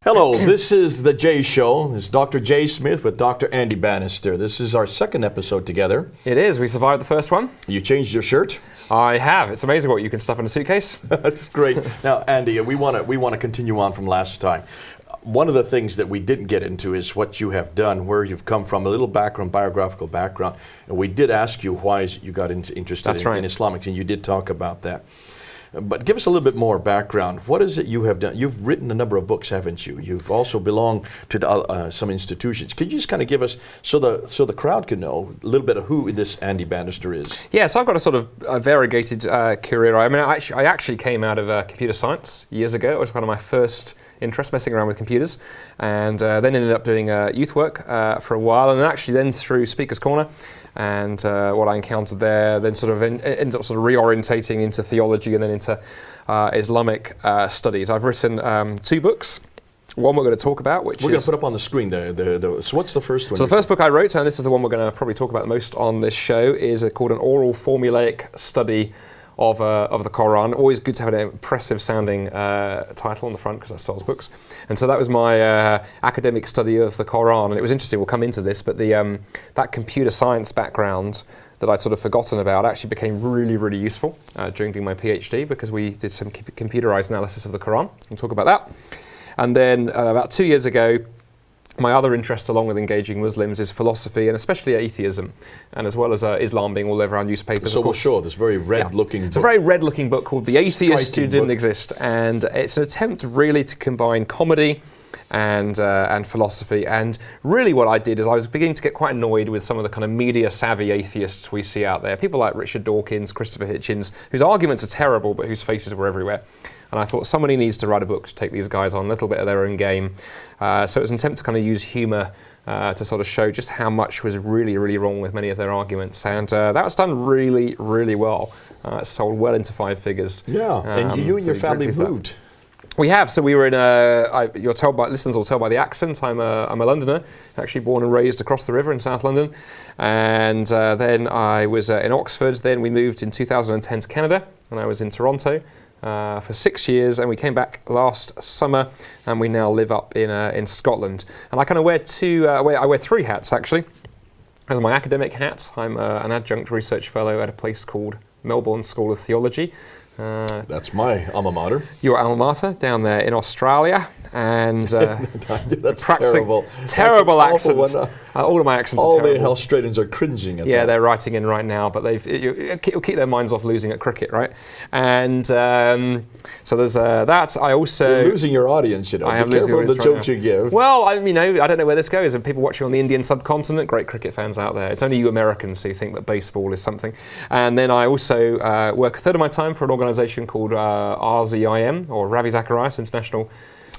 Hello, this is The Jay Show. This is Dr. Jay Smith with Dr. Andy Bannister. This is our second episode together. It is. We survived the first one. You changed your shirt? I have. It's amazing what you can stuff in a suitcase. That's great. Now, Andy, we want to continue on from last time. One of the things that we didn't get into is what you have done, where you've come from, a little background, biographical background. And we did ask you why you got interested in Islamic, and you did talk about that. But give us a little bit more background. What is it you have done? You've written a number of books, haven't you? You've also belonged to some institutions. Could you just kind of give us, so the crowd can know a little bit of who this Andy Bannister is? Yeah, so I've got a sort of variegated career. I mean, I actually came out of computer science years ago. It was one of my first interests, messing around with computers, and then ended up doing youth work for a while, and actually then through Speaker's Corner. And what I encountered there, then sort of ended up sort of reorientating into theology and then into Islamic studies. I've written 2 books. One we're going to talk about, which we're going to put up on the screen. So what's the first one? So the first book I wrote, and this is the one we're going to probably talk about the most on this show, is called An Oral Formulaic Study of the Quran. Always good to have an impressive sounding title on the front because that sells books. And so that was my academic study of the Quran. And it was interesting, we'll come into this, but that computer science background that I'd sort of forgotten about actually became really, really useful during doing my PhD, because we did some computerized analysis of the Quran. We'll talk about that. And then about 2 years ago, my other interest, along with engaging Muslims, is philosophy and especially atheism, and as well as Islam being all over our newspapers. So we'll show this very red-looking book. It's a very red-looking book called The Atheist Who Didn't Exist, and it's an attempt really to combine comedy and philosophy. And really what I did is I was beginning to get quite annoyed with some of the kind of media-savvy atheists we see out there. People like Richard Dawkins, Christopher Hitchens, whose arguments are terrible, but whose faces were everywhere. And I thought somebody needs to write a book to take these guys on a little bit of their own game. So it was an attempt to kind of use humour to sort of show just how much was really, really wrong with many of their arguments. And that was done really, really well. It sold well into 5 figures. Yeah, and you and your family moved. We have. So we were in listeners will tell by the accent, I'm a Londoner, actually born and raised across the river in South London. And then I was in Oxford. Then we moved in 2010 to Canada, and I was in Toronto for 6 years, and we came back last summer, and we now live up in Scotland. And I kind of wear 3 hats actually. As my academic hat, I'm an adjunct research fellow at a place called Melbourne School of Theology. That's my alma mater. Your alma mater down there in Australia, and that's practicing terrible accents. All of my accents are terrible. All the Australians are cringing at that. Yeah, they're writing in right now, but it'll keep their minds off losing at cricket, right? And so there's that. I also... You're losing your audience, you know. I am Be careful losing of the jokes you give. Well, I don't know where this goes. And people watching on the Indian subcontinent, great cricket fans out there. It's only you Americans who think that baseball is something. And then I also work a third of my time for an organisation called RZIM, or Ravi Zacharias International.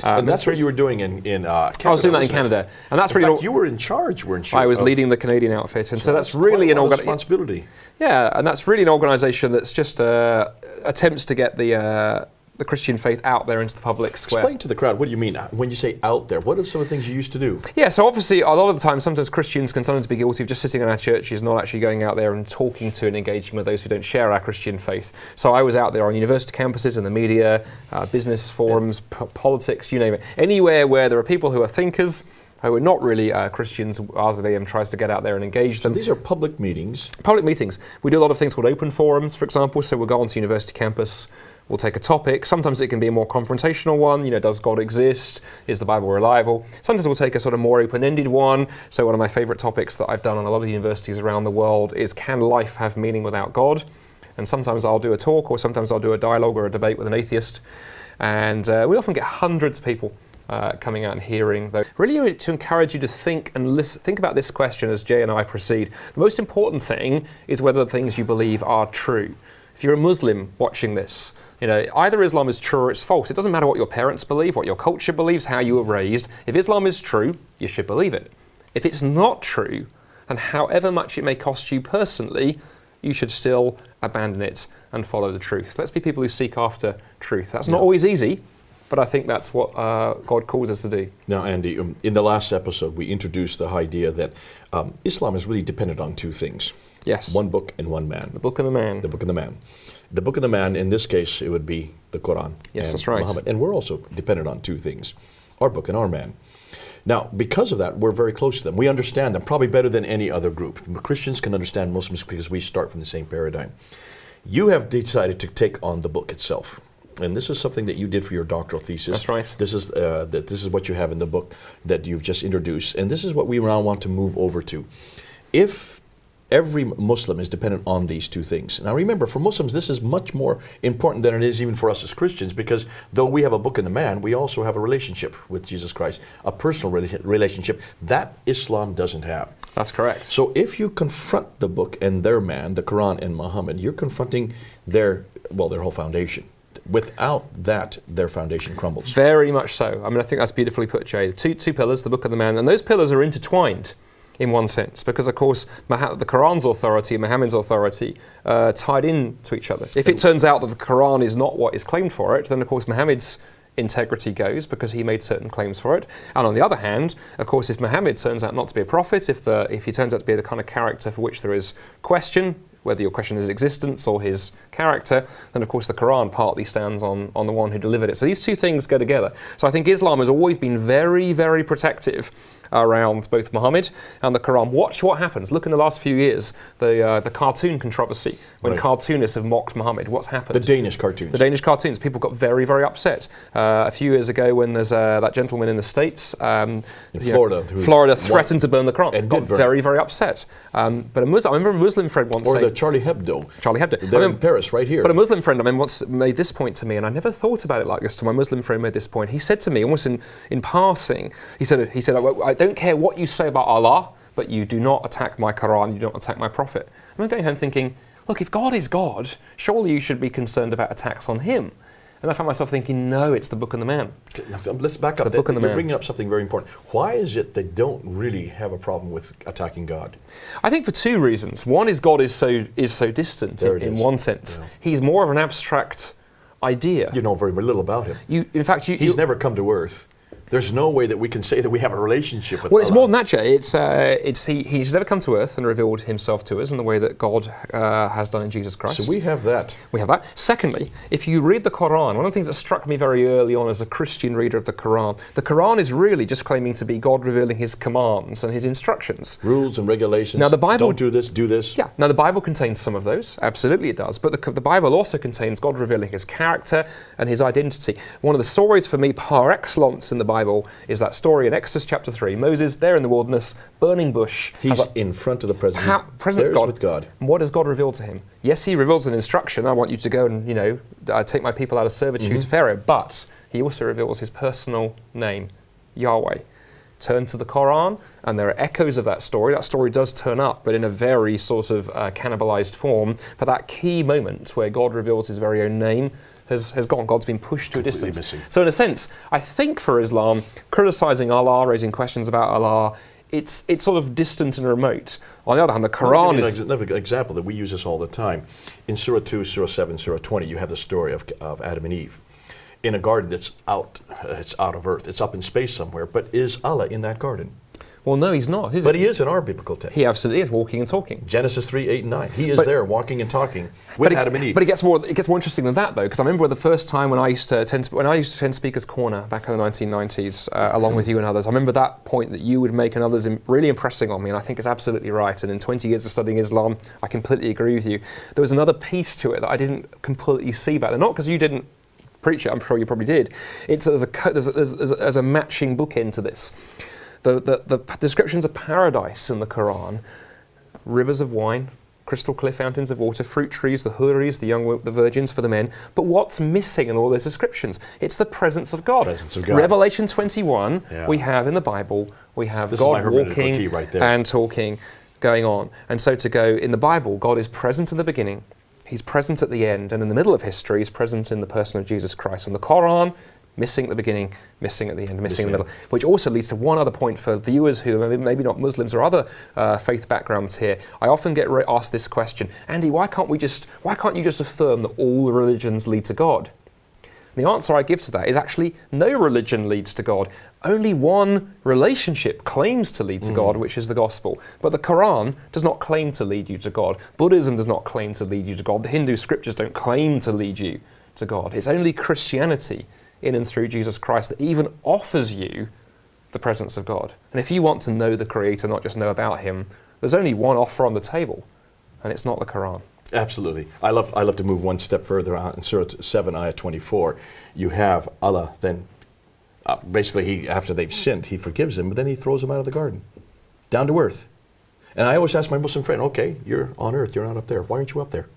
And that's what you were doing in Canada. I was doing that in Canada, and that's really. You were in charge, weren't you? I was leading the Canadian outfit, and so that's really an responsibility. Yeah, and that's really an organisation that's just attempts to get the Christian faith out there into the public square. Explain to the crowd, what do you mean when you say out there? What are some of the things you used to do? Yeah, so obviously a lot of the time, sometimes Christians can sometimes be guilty of just sitting in our churches, not actually going out there and talking to and engaging with those who don't share our Christian faith. So I was out there on university campuses, in the media, business forums, politics, you name it. Anywhere where there are people who are thinkers, who are not really Christians, RZIM tries to get out there and engage them. So these are public meetings? Public meetings. We do a lot of things called open forums, for example. So we'll go onto university campus, we'll take a topic. Sometimes it can be a more confrontational one. You know, does God exist? Is the Bible reliable? Sometimes we'll take a sort of more open-ended one. So one of my favorite topics that I've done on a lot of universities around the world is, can life have meaning without God? And sometimes I'll do a talk, or sometimes I'll do a dialogue or a debate with an atheist. And we often get hundreds of people coming out and hearing those. Really to encourage you to think and think about this question as Jay and I proceed. The most important thing is whether the things you believe are true. If you're a Muslim watching this, you know, either Islam is true or it's false. It doesn't matter what your parents believe, what your culture believes, how you were raised. If Islam is true, you should believe it. If it's not true, and however much it may cost you personally, you should still abandon it and follow the truth. Let's be people who seek after truth. That's not always easy, but I think that's what God calls us to do. Now, Andy, in the last episode, we introduced the idea that Islam is really dependent on 2 things. Yes. One book and one man. The book and the man. The book and the man. The book and the man, in this case, it would be the Quran. Yes, and that's right. Muhammad. And we're also dependent on 2 things. our book and our man. Now, because of that, we're very close to them. We understand them probably better than any other group. Christians can understand Muslims because we start from the same paradigm. You have decided to take on the book itself. And this is something that you did for your doctoral thesis. That's right. This is what you have in the book that you've just introduced. And this is what we now want to move over to. If every Muslim is dependent on these two things. Now remember, for Muslims, this is much more important than it is even for us as Christians, because though we have a book in the man, we also have a relationship with Jesus Christ, a personal relationship that Islam doesn't have. That's correct. So if you confront the book and their man, the Quran and Muhammad, you're confronting their whole foundation. Without that, their foundation crumbles. Very much so. I mean, I think that's beautifully put, Jay. Two pillars, the book of the man, and those pillars are intertwined in one sense, because of course the Quran's authority and Muhammad's authority tied into each other. If it turns out that the Quran is not what is claimed for it, then of course Muhammad's integrity goes because he made certain claims for it. And on the other hand, of course, if Muhammad turns out not to be a prophet, if he turns out to be the kind of character for which there is question, whether your question is his existence or his character, then of course the Quran partly stands on the one who delivered it. So these two things go together. So I think Islam has always been very, very protective around both Muhammad and the Quran. Watch what happens. Look in the last few years, the cartoon controversy, when cartoonists have mocked Muhammad. What's happened? The Danish cartoons. The Danish cartoons. People got very, very upset. A few years ago when there's that gentleman in the States, in Florida threatened to burn the Quran. And got very, very upset. But I remember a Muslim friend once saying... Or the Charlie Hebdo. They're in Paris, right here. But a Muslim friend once made this point to me, and I never thought about it like this till my Muslim friend made this point. He said to me, almost in passing, he said, I don't care what you say about Allah, but you do not attack my Quran, you don't attack my Prophet. And I'm going home thinking, look, if God is God, surely you should be concerned about attacks on him. And I found myself thinking, no, it's the book and the man. Let's back up. You're bringing up something very important. Why is it they don't really have a problem with attacking God? I think for two reasons. One is God is so distant in one sense. Yeah. He's more of an abstract idea. You know very little about him. He's never come to earth. There's no way that we can say that we have a relationship with Allah. Well, it's Allah. more than that, Jay. He's never come to earth and revealed himself to us in the way that God has done in Jesus Christ. So we have that. We have that. Secondly, if you read the Quran, one of the things that struck me very early on as a Christian reader of the Quran is really just claiming to be God revealing his commands and his instructions. Rules and regulations. Now the Bible... Don't do this, do this. Yeah. Now the Bible contains some of those. Absolutely it does. But the Bible also contains God revealing his character and his identity. One of the stories for me par excellence in the Bible is that story in Exodus chapter 3. Moses, there in the wilderness, burning bush. He's in front of the presence of God. With God. And what does God reveal to him? Yes, he reveals an instruction. I want you to go and, take my people out of servitude to Pharaoh. But he also reveals his personal name, Yahweh. Turn to the Quran, and there are echoes of that story. That story does turn up, but in a very sort of cannibalized form. But that key moment where God reveals his very own name has gone. God's been pushed to a distance. Missing. So in a sense, I think for Islam, criticizing Allah, raising questions about Allah, it's sort of distant and remote. On the other hand, the Quran is... Another example that we use this all the time. In Surah 2, Surah 7, Surah 20, you have the story of Adam and Eve in a garden that's out of earth. It's up in space somewhere. But is Allah in that garden? Well, no, he's not, is he? But he is in our biblical text. He absolutely is, walking and talking. Genesis 3, 8, and 9. He is there, walking and talking with Adam and Eve. But it gets more interesting than that, though, because I remember the first time when I used to attend Speaker's Corner back in the 1990s, along with you and others. I remember that point that you would make and others really impressing on me, and I think it's absolutely right. And in 20 years of studying Islam, I completely agree with you. There was another piece to it that I didn't completely see back then, not because you didn't preach it. I'm sure you probably did. There's a matching bookend to this. The descriptions of paradise in the Quran, rivers of wine, crystal clear fountains of water, fruit trees, the houris, the virgins for the men. But what's missing in all those descriptions? It's the presence of God. Revelation 21, we have in the Bible, we have God walking and talking, going on. And so to go in the Bible, God is present in the beginning, he's present at the end, and in the middle of history, he's present in the person of Jesus Christ. In the Quran, missing at the beginning, missing at the end, missing in the middle. Which also leads to one other point for viewers who are maybe not Muslims or other faith backgrounds here. I often get asked this question, Andy, why can't you just affirm that all religions lead to God? And the answer I give to that is actually no religion leads to God. Only one relationship claims to lead to God, which is the gospel. But the Quran does not claim to lead you to God. Buddhism does not claim to lead you to God. The Hindu scriptures don't claim to lead you to God. It's only Christianity in and through Jesus Christ that even offers you the presence of God. And if you want to know the Creator, not just know about Him, there's only one offer on the table, and it's not the Quran. Absolutely. I love to move one step further out. In Surah 7, Ayah 24, you have Allah then, basically, after they've sinned, He forgives them, but then He throws them out of the garden, down to earth. And I always ask my Muslim friend, okay, you're on earth, you're not up there. Why aren't you up there?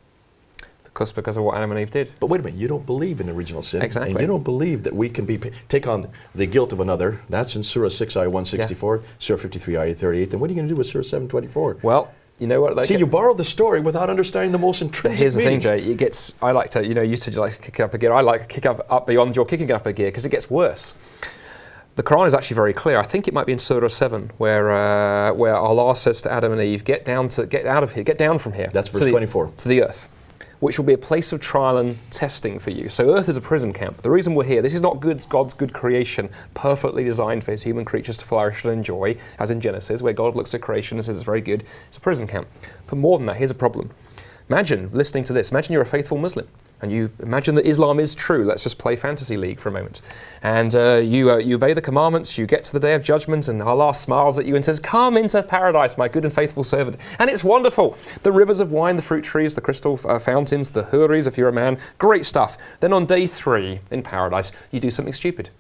Because of what Adam and Eve did. But wait a minute, you don't believe in original sin. Exactly. And you don't believe that we can take on the guilt of another. That's in Surah 6, Ayah 164, Surah 53, Ayah 38. Then what are you going to do with Surah 724? Well, you know what? See, you borrowed the story without understanding the most intrinsic Here's the meaning. thing, Jay. I like to, you said you like to kick it up a gear. I like to kick up beyond your kicking it up a gear because it gets worse. The Quran is actually very clear. I think it might be in Surah 7 where Allah says to Adam and Eve, get out of here, get down from here. That's verse 24. To the earth, which will be a place of trial and testing for you. So earth is a prison camp. The reason we're here, this is not God's good creation, perfectly designed for His human creatures to flourish and enjoy, as in Genesis, where God looks at creation and says it's very good. It's a prison camp. But more than that, here's a problem. Imagine listening to this. Imagine you're a faithful Muslim. And you imagine that Islam is true. Let's just play Fantasy League for a moment. And you obey the commandments, you get to the day of judgment, and Allah smiles at you and says, come into paradise, my good and faithful servant. And it's wonderful. The rivers of wine, the fruit trees, the crystal fountains, the huris, if you're a man, great stuff. Then on day 3 in paradise, you do something stupid.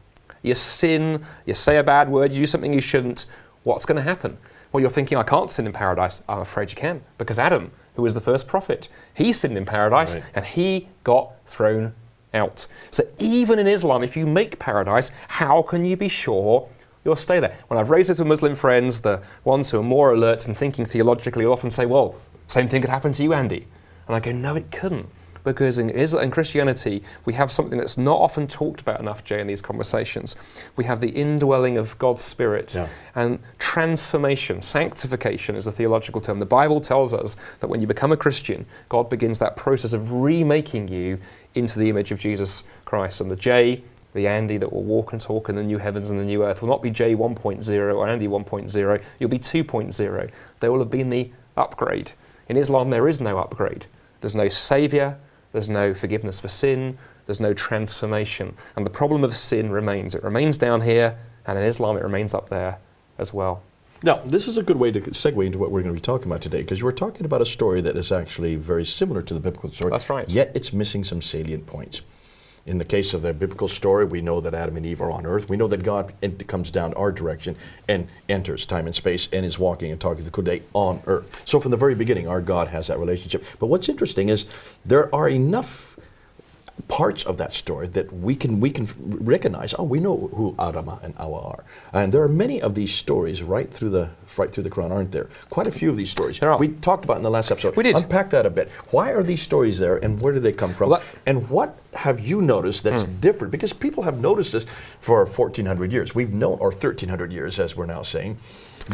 You sin, you say a bad word, you do something you shouldn't. What's going to happen? Well, you're thinking, I can't sin in paradise. I'm afraid you can, because Adam, who was the first prophet, he sinned in paradise, right, and he got thrown out. So even in Islam, if you make paradise, how can you be sure you'll stay there? When I've raised this with Muslim friends, the ones who are more alert and thinking theologically will often say, well, same thing could happen to you, Andy. And I go, no, it couldn't. Because in Islam and Christianity, we have something that's not often talked about enough, Jay, in these conversations. We have the indwelling of God's Spirit, and transformation, sanctification is a theological term. The Bible tells us that when you become a Christian, God begins that process of remaking you into the image of Jesus Christ. And the Jay, the Andy that will walk and talk in the new heavens and the new earth will not be Jay 1.0 or Andy 1.0, you'll be 2.0. There will have been the upgrade. In Islam, there is no upgrade. There's no saviour. There's no forgiveness for sin, there's no transformation. And the problem of sin remains. It remains down here, and in Islam it remains up there as well. Now, this is a good way to segue into what we're going to be talking about today, because we're talking about a story that is actually very similar to the biblical story. That's right. Yet it's missing some salient points. In the case of the biblical story, we know that Adam and Eve are on earth. We know that God comes down our direction and enters time and space and is walking and talking to Kuday on earth. So from the very beginning, our God has that relationship. But what's interesting is there are enough parts of that story that we can recognize. Oh, we know who Adama and Awa are, and there are many of these stories right through the Quran, aren't there? Quite a few of these stories. There are. We talked about in the last episode. We did. Unpack that a bit. Why are these stories there, and where do they come from? Well, and what have you noticed that's different? Because people have noticed this for 1,400 years. We've known, or 1,300 years, as we're now saying.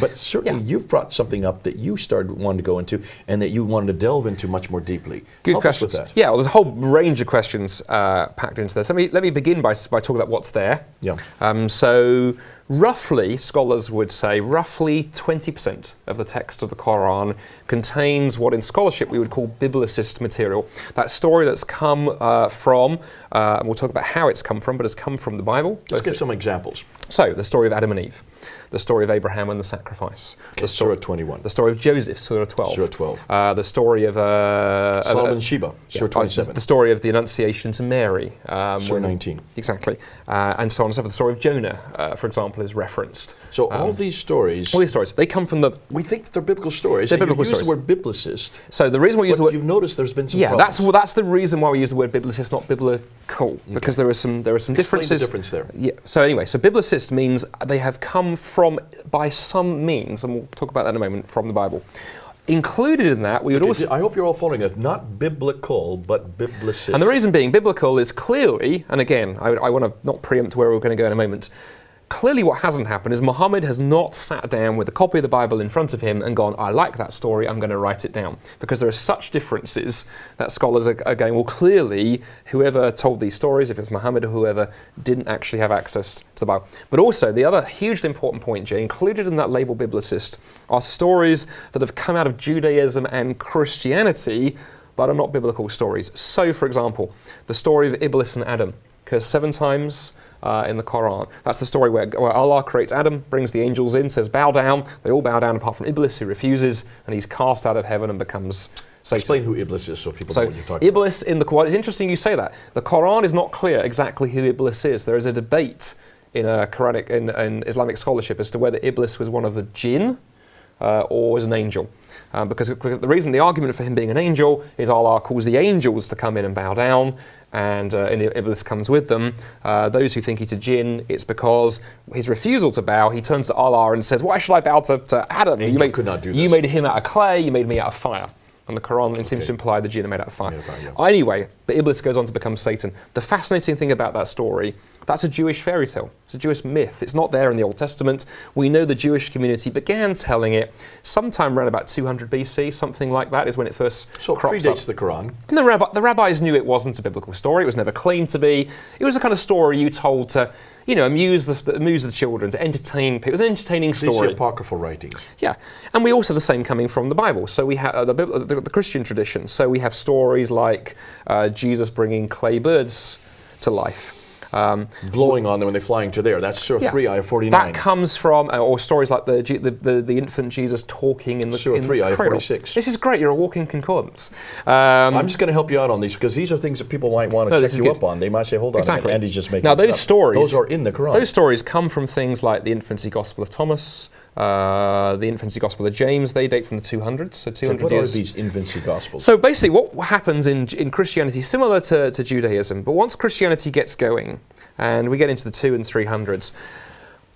But certainly you've brought something up that you started wanting to go into and that you wanted to delve into much more deeply. Good questions. With that. Yeah, well, there's a whole range of questions packed into this. Let me begin by talking about what's there. Yeah. So roughly, scholars would say, roughly 20% of the text of the Quran contains what in scholarship we would call biblicist material. That story that's come from, and we'll talk about how it's come from, but it's come from the Bible. Let's give some examples. So, the story of Adam and Eve, the story of Abraham and the sacrifice, the story, Surah 21, the story of Joseph, Surah 12, Surah 12, the story of Solomon and Sheba, Surah 27, the story of the Annunciation to Mary, Surah 19, exactly, and so on and so forth. The story of Jonah, for example, is referenced. So all these stories, they come from the. We think they're biblical stories. They're biblical stories. Use the word biblicist. So the reason we use the word, you've noticed there's been some. Yeah, problems. that's the reason why we use the word biblicist, not biblical, because there are some differences. The difference there. Yeah. So anyway, so biblicist means they have come from by some means, and we'll talk about that in a moment, from the Bible. Included in that, we would also. I hope you're all following it. Not biblical, but biblicist. And the reason being biblical is clearly, and again, I want to not preempt where we're going to go in a moment. Clearly what hasn't happened is Muhammad has not sat down with a copy of the Bible in front of him and gone, I like that story, I'm going to write it down. Because there are such differences that scholars are going, well, clearly whoever told these stories, if it's Muhammad or whoever, didn't actually have access to the Bible. But also, the other hugely important point, Jay, included in that label biblicist are stories that have come out of Judaism and Christianity, but are not biblical stories. So, for example, the story of Iblis and Adam occurs 7 times in the Quran. That's the story where Allah creates Adam, brings the angels in, says bow down. They all bow down apart from Iblis, who refuses, and he's cast out of heaven and becomes Satan. Explain who Iblis is so people know what you're talking about. Iblis in the Quran, it's interesting you say that. The Quran is not clear exactly who Iblis is. There is a debate in in Islamic scholarship as to whether Iblis was one of the jinn or was an angel. Because the argument for him being an angel is Allah calls the angels to come in and bow down, and Iblis comes with them. Those who think he's a jinn, it's because his refusal to bow, he turns to Allah and says, why should I bow to Adam? Could not do this. You made him out of clay, you made me out of fire. And the Quran seems to imply the jinn are made out of fire. Anyway, but Iblis goes on to become Satan. The fascinating thing about that story, that's a Jewish fairy tale. It's a Jewish myth. It's not there in the Old Testament. We know the Jewish community began telling it sometime around about 200 BC, something like that is when it first crops up. So it predates the Quran. And the rabbis knew it wasn't a biblical story. It was never claimed to be. It was the kind of story you told to, amuse the children, to entertain people. It was an entertaining story. These are apocryphal writings. Yeah, and we also have the same coming from the Bible. So we have the Christian tradition. So we have stories like Jesus bringing clay birds to life. Blowing on them when they're flying to there. That's Surah 3, Ayah 49. That comes from, or stories like the infant Jesus talking in the Surah 3, Ayah cradle. 46. This is great. You're a walking concordance. I'm just going to help you out on these because these are things that people might want to check you up on. They might say, hold on, exactly. Andy's just making now this those up. stories. Those are in the Quran. Those stories come from things like the infancy gospel of Thomas, the infancy gospel of James. They date from the 200s, so 200 what years. are these infancy gospels? So basically, what happens in Christianity, similar to Judaism, but once Christianity gets going, and we get into the 200s and 300s,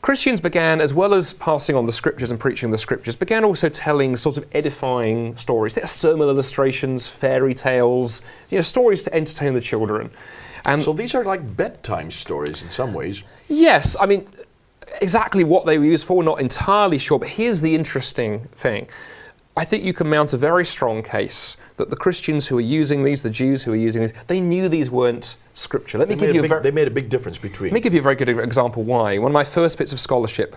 Christians began, as well as passing on the scriptures and preaching the scriptures, began also telling sort of edifying stories. They're sermon illustrations, fairy tales, stories to entertain the children. And so these are like bedtime stories in some ways. Yes, I mean, exactly what they were used for, we're not entirely sure, but here's the interesting thing. I think you can mount a very strong case that the Christians who are using these, the Jews who are using these, they knew these weren't scripture. They made a big difference between. Let me give you a very good example why. One of my first bits of scholarship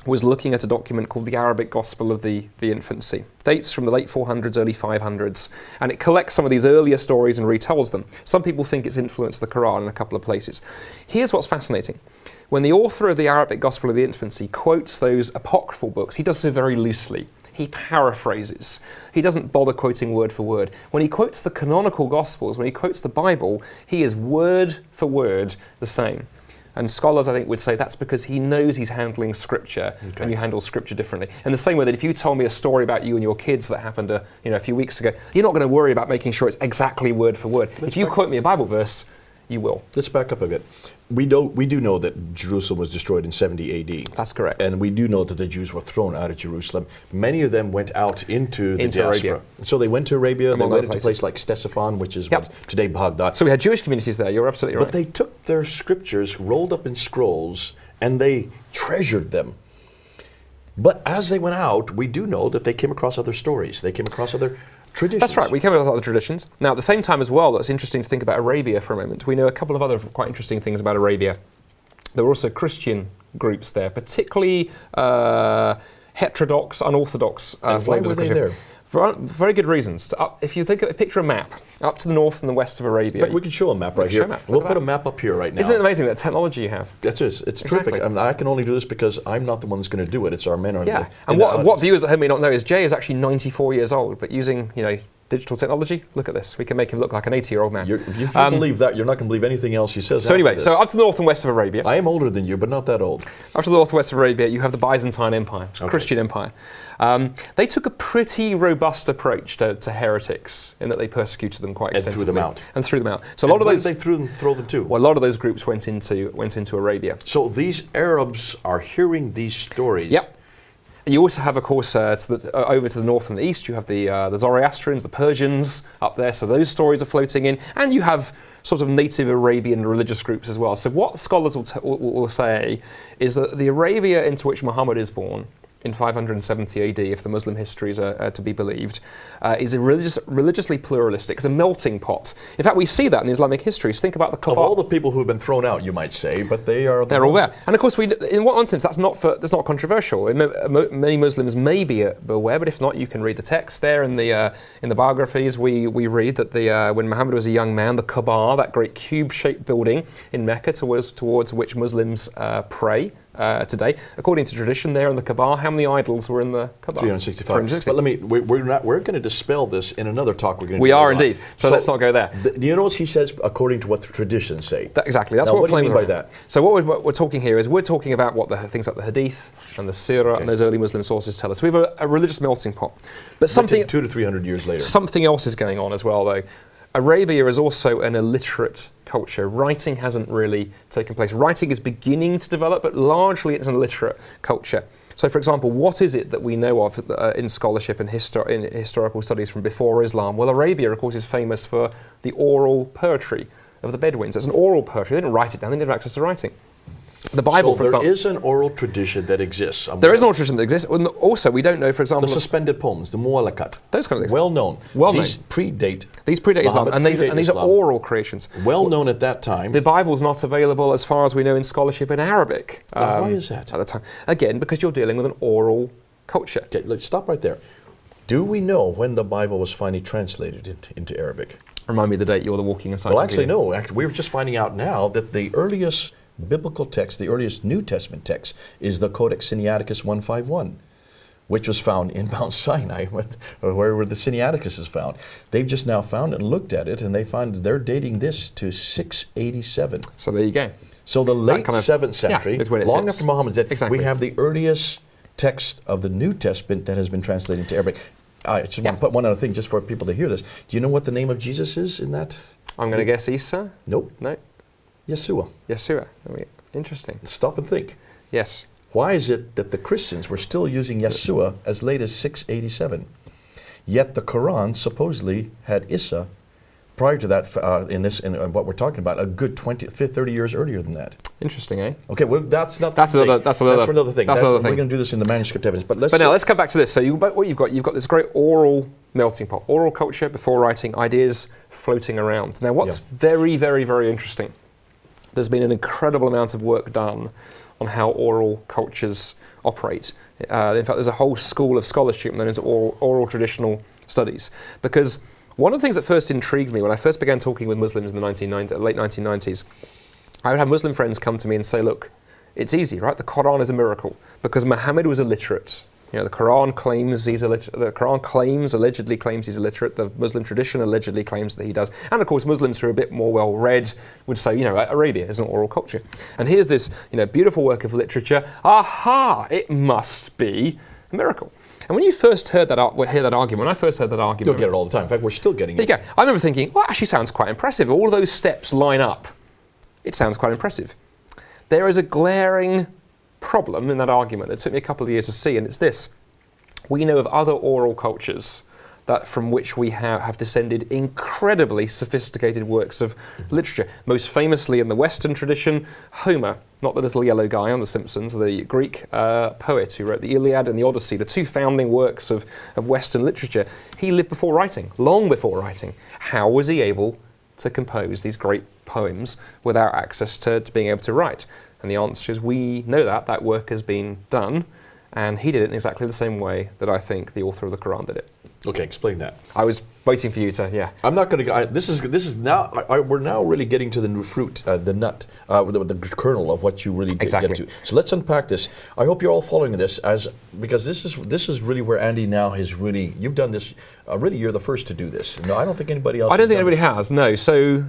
was looking at a document called the Arabic Gospel of the Infancy. Dates from the late 400s, early 500s, and it collects some of these earlier stories and retells them. Some people think it's influenced the Quran in a couple of places. Here's what's fascinating. When the author of the Arabic Gospel of the Infancy quotes those apocryphal books, he does so very loosely. He paraphrases. He doesn't bother quoting word for word. When he quotes the canonical Gospels, when he quotes the Bible, he is word for word the same. And scholars, I think, would say that's because he knows he's handling Scripture, and you handle Scripture differently. In the same way that if you told me a story about you and your kids that happened a few weeks ago, you're not going to worry about making sure it's exactly word for word. If you quote me a Bible verse, you will. Let's back up a bit. We do know that Jerusalem was destroyed in 70 AD. That's correct. And we do know that the Jews were thrown out of Jerusalem. Many of them went out into the diaspora. Arabia. So they went to Arabia, they went to a places. place like Ctesiphon, which is what today Baghdad. So we had Jewish communities there, you're absolutely right. But they took their scriptures, rolled up in scrolls, and they treasured them. But as they went out, we do know that they came across other stories. They came across other traditions. That's right, we came across other traditions. Now, at the same time as well, that's interesting to think about Arabia for a moment. We know a couple of other quite interesting things about Arabia. There were also Christian groups there, particularly heterodox, unorthodox and why were they there? For very good reasons. If you picture a map, up to the north and the west of Arabia. We can show a map right here. We'll put a map up here right now. Isn't it amazing that technology you have? That's it. It's terrific. I can only do this because I'm not the one that's going to do it. It's our men. And what viewers at home may not know is Jay is actually 94 years old, but using digital technology. Look at this. We can make him look like an 80-year-old man. If you believe that, you're not going to believe anything else he says. So anyway, so up to the north and west of Arabia. I am older than you, but not that old. Up to the north and west of Arabia, you have the Byzantine Empire, Christian Empire. They took a pretty robust approach to heretics in that they persecuted them quite extensively. And threw them out. So a lot of those. They throw them to? Well, a lot of those groups went into Arabia. So these Arabs are hearing these stories. Yep. You also have, of course, over to the north and the east, you have the Zoroastrians, the Persians up there, so those stories are floating in, and you have sort of native Arabian religious groups as well. So what scholars will say is that the Arabia into which Muhammad is born in 570 AD, if the Muslim histories are to be believed, is a religiously pluralistic. It's a melting pot. In fact, we see that in Islamic histories. Think about the Kaaba. Of all the people who've been thrown out, you might say, but they're all there. And of course, in one sense, that's not controversial. Many Muslims may be aware, but if not, you can read the text there in the biographies. We read that when Muhammad was a young man, the Kaaba, that great cube-shaped building in Mecca towards which Muslims pray today, according to tradition, there in the Kaaba, how many idols were in the Kaaba? 365. But we're going to dispel this in another talk. We are indeed. So let's not go there. Do you know what he says according to what the traditions say? Exactly. That's now, what do you mean by that? So what we're talking here is we're talking about what the things like the Hadith and the Sirah and those early Muslim sources tell us. We have a religious melting pot. But something 200 to 300 years later. Something else is going on as well, though. Arabia is also an illiterate culture. Writing hasn't really taken place. Writing is beginning to develop, but largely it's an illiterate culture. So, for example, what is it that we know of in scholarship and in historical studies from before Islam? Well, Arabia, of course, is famous for the oral poetry of the Bedouins. It's an oral poetry. They didn't write it down. They didn't have access to writing. The Bible, for example. There is an oral tradition that exists. There is an oral tradition that exists. And also, we don't know, for example, the suspended poems, the mu'allaqat. Those kind of things. Well known. These predate Islam, and these are oral creations. Well known at that time. The Bible's not available, as far as we know, in scholarship in Arabic. Why is that? At the time, again, because you're dealing with an oral culture. Okay, look, stop right there. Do we know when the Bible was finally translated into Arabic? Remind me of the date. You're the walking encyclopedia. Well, actually, no. Actually, we were just finding out now that the earliest biblical text, the earliest New Testament text, is the Codex Sinaiticus 151, which was found in Mount Sinai, where the Sinaiticus is found. They've just now found and looked at it, and they find they're dating this to 687. So there you go. So the late 7th century, long after Muhammad's death, we have the earliest text of the New Testament that has been translated into Arabic. I just want to put one other thing just for people to hear this. Do you know what the name of Jesus is in that? I'm going to guess Isa. Nope. No. Yeshua. Yeshua. Interesting. Stop and think. Yes. Why is it that the Christians were still using Yeshua as late as 687? Yet the Quran supposedly had Isa prior to that, in what we're talking about, a good 30 years earlier than that. Interesting, eh? Okay, well, that's not. That's another thing. We're going to do this in the manuscript evidence. But now let's come back to this. So what you've got this great oral melting pot, oral culture before writing, ideas floating around. Now, what's very, very, very interesting? There's been an incredible amount of work done on how oral cultures operate. In fact, there's a whole school of scholarship known as oral traditional studies. Because one of the things that first intrigued me when I first began talking with Muslims in the late 1990s, I would have Muslim friends come to me and say, look, it's easy, right? The Quran is a miracle because Muhammad was illiterate. You know, the Quran claims he's illiterate. The Quran allegedly claims he's illiterate. The Muslim tradition allegedly claims that he does. And of course, Muslims who are a bit more well-read would say, Arabia is an oral culture. And here's this, beautiful work of literature. Aha! It must be a miracle. And when you first hear that argument, when I first heard that argument, you'll get it all the time. In fact, we're still getting it. There you go. I remember thinking, well, it actually sounds quite impressive. All of those steps line up. It sounds quite impressive. There is a glaring problem in that argument that took me a couple of years to see, and it's this. We know of other oral cultures from which we have descended incredibly sophisticated works of literature. Most famously in the Western tradition, Homer, not the little yellow guy on The Simpsons, the Greek poet who wrote the Iliad and the Odyssey, the two founding works of Western literature. He lived before writing, long before writing. How was he able to compose these great poems without access to being able to write? And the answer is we know that work has been done, and he did it in exactly the same way that I think the author of the Quran did it. Okay, explain that. I was waiting for you to, I'm not going to. This is now. We're now really getting to the fruit, the nut, the kernel of what you really did get to. So let's unpack this. I hope you're all following this because this is really where Andy now has really. You've done this. Really, you're the first to do this. No, I don't think anybody else. I don't think anybody has. No. So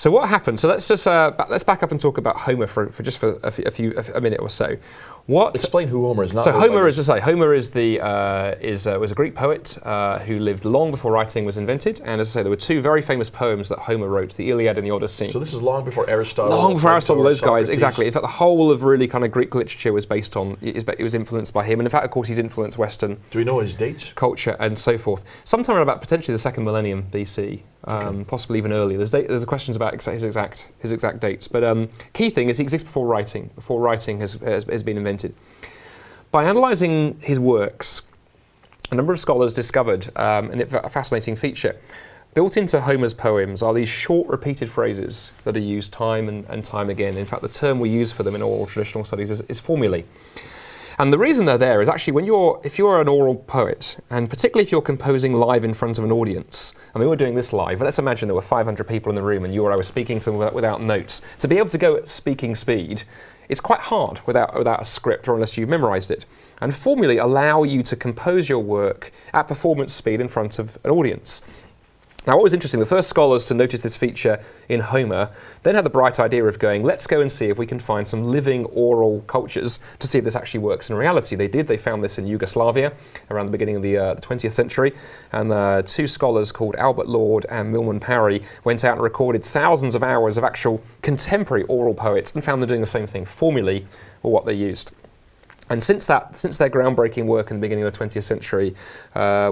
what happened? So let's just let's back up and talk about Homer for a minute or so. Explain who Homer is. So Homer, as I say, Homer was a Greek poet who lived long before writing was invented, and as I say, there were two very famous poems that Homer wrote: the Iliad and the Odyssey. So this is long before Aristotle. Long before Aristotle, those guys, exactly. In fact, the whole of really kind of Greek literature was based on. It was influenced by him, and in fact, of course, he's influenced Western. Do we know his dates? Culture and so forth. Sometime around about potentially the second millennium BC. Possibly even earlier. There's questions about his exact dates, but key thing is he exists before writing. Before writing has been invented. by analysing his works, a number of scholars discovered, and it's a fascinating feature, built into Homer's poems are these short repeated phrases that are used time and time again. In fact, the term we use for them in oral traditional studies is formulae. And the reason they're there is actually if you're an oral poet, and particularly if you're composing live in front of an audience, I mean, we're doing this live, but let's imagine there were 500 people in the room and you or I were speaking to them without notes. To be able to go at speaking speed, it's quite hard without a script or unless you've memorized it. And formulae allow you to compose your work at performance speed in front of an audience. Now, what was interesting, the first scholars to notice this feature in Homer then had the bright idea of going, let's go and see if we can find some living oral cultures to see if this actually works in reality. They did. They found this in Yugoslavia around the beginning of the 20th century. And two scholars called Albert Lord and Milman Parry went out and recorded thousands of hours of actual contemporary oral poets and found them doing the same thing. Formulae were what they used. And since their groundbreaking work in the beginning of the 20th century,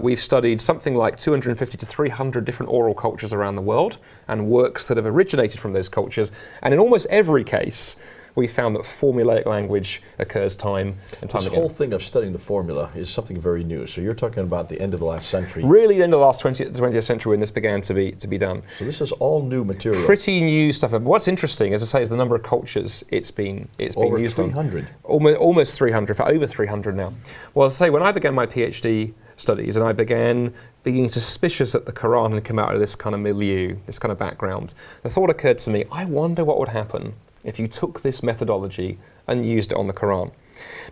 we've studied something like 250 to 300 different oral cultures around the world and works that have originated from those cultures. And in almost every case, we found that formulaic language occurs time and time again. This whole thing of studying the formula is something very new. So you're talking about the end of the last century. Really, the end of the last 20th century when this began to be done. So this is all new material. Pretty new stuff. And what's interesting, as I say, is the number of cultures it's been used on. Over 300. Almost 300, in fact, over 300 now. Well, say when I began my PhD studies and I began being suspicious that the Quran had come out of this kind of milieu, this kind of background, the thought occurred to me, I wonder what would happen if you took this methodology and used it on the Quran.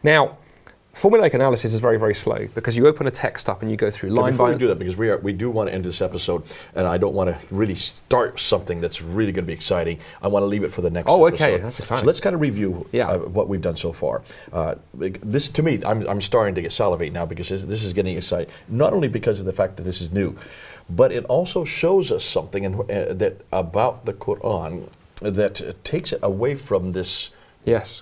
Now, formulaic analysis is very, very slow because you open a text up and you go through line by line. Before we do that, because we do want to end this episode, and I don't want to really start something that's really going to be exciting. I want to leave it for the next episode. Oh, okay, that's exciting. So let's kind of review what we've done so far. This, to me, I'm starting to get salivate now because this is getting exciting. Not only because of the fact that this is new, but it also shows us something that about the Quran that takes it away from this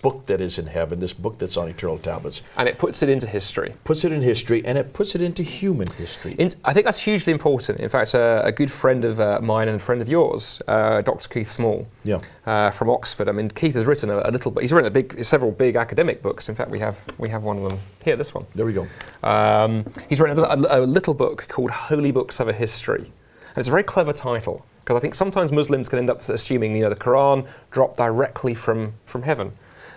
book that is in heaven, this book that's on eternal tablets. And it puts it into history. Puts it in history, and it puts it into human history. I think that's hugely important. In fact, a good friend of mine and a friend of yours, Dr. Keith Small, from Oxford. I mean, Keith has written a little bit. He's written several big academic books. In fact, we have one of them here. This one. There we go. He's written a little book called Holy Books Have a History, and it's a very clever title. Because I think sometimes Muslims can end up assuming, the Quran dropped directly from heaven.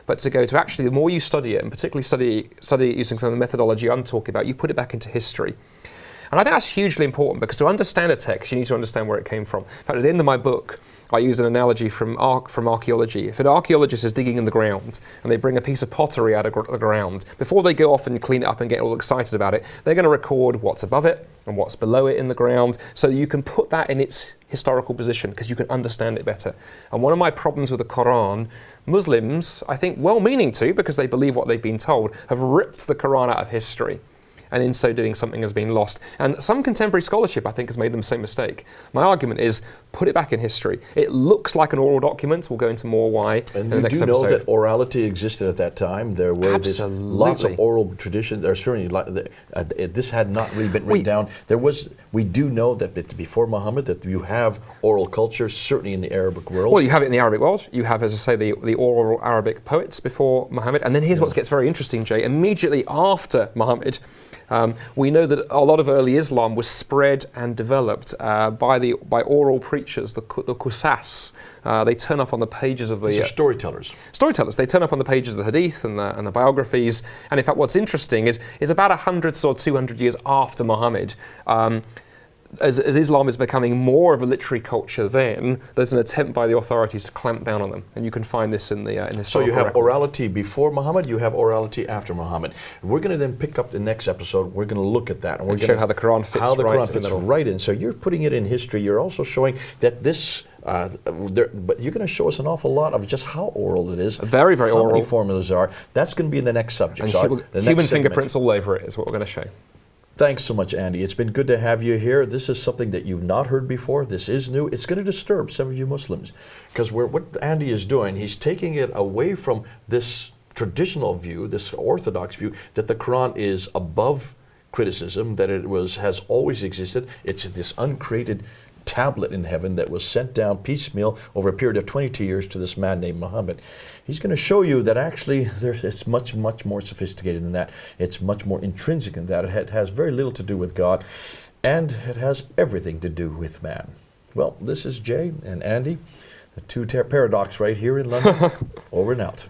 But to actually, the more you study it, and particularly study it using some of the methodology I'm talking about, you put it back into history. And I think that's hugely important because to understand a text, you need to understand where it came from. In fact, at the end of my book, I use an analogy from archaeology. If an archaeologist is digging in the ground and they bring a piece of pottery out of the ground, before they go off and clean it up and get all excited about it, they're going to record what's above it and what's below it in the ground so you can put that in its historical position because you can understand it better. And one of my problems with the Quran, Muslims, I think well-meaning to, because they believe what they've been told, have ripped the Quran out of history. And in so doing, something has been lost. And some contemporary scholarship, I think, has made them the same mistake. My argument is, put it back in history. It looks like an oral document. We'll go into more why in the next episode. And you do know that orality existed at that time. There were lots of oral traditions. There certainly this had not really been written down. We do know that before Muhammad, that you have oral culture, certainly in the Arabic world. Well, you have it in the Arabic world. You have, as I say, the oral Arabic poets before Muhammad. And then here's what gets very interesting, Jay. Immediately after Muhammad, we know that a lot of early Islam was spread and developed by oral preachers, the qusas. They turn up on the pages of the... These are storytellers. Storytellers. They turn up on the pages of the hadith and the biographies. And in fact, what's interesting is about 100 or 200 years after Muhammad, as Islam is becoming more of a literary culture, then there's an attempt by the authorities to clamp down on them, and you can find this in the historical So you have record. orality before Muhammad, you have orality after Muhammad. We're going to then pick up the next episode. We're going to look at that, and we're going to show how the Quran fits right in. So you're putting it in history. You're also showing that this. But you're going to show us an awful lot of just how oral it is. Very, very oral. How many formulas are. That's going to be in the next subject. And human fingerprints all over it is what we're going to show. Thanks so much, Andy. It's been good to have you here. This is something that you've not heard before. This is new. It's going to disturb some of you Muslims because what Andy is doing, he's taking it away from this traditional view, this orthodox view, that the Quran is above criticism, that it has always existed. It's this uncreated tablet in heaven that was sent down piecemeal over a period of 22 years to this man named Muhammad. He's going to show you that actually it's much, much more sophisticated than that. It's much more intrinsic than that. It has very little to do with God, and it has everything to do with man. Well, this is Jay and Andy, the two paradox right here in London. Over and out.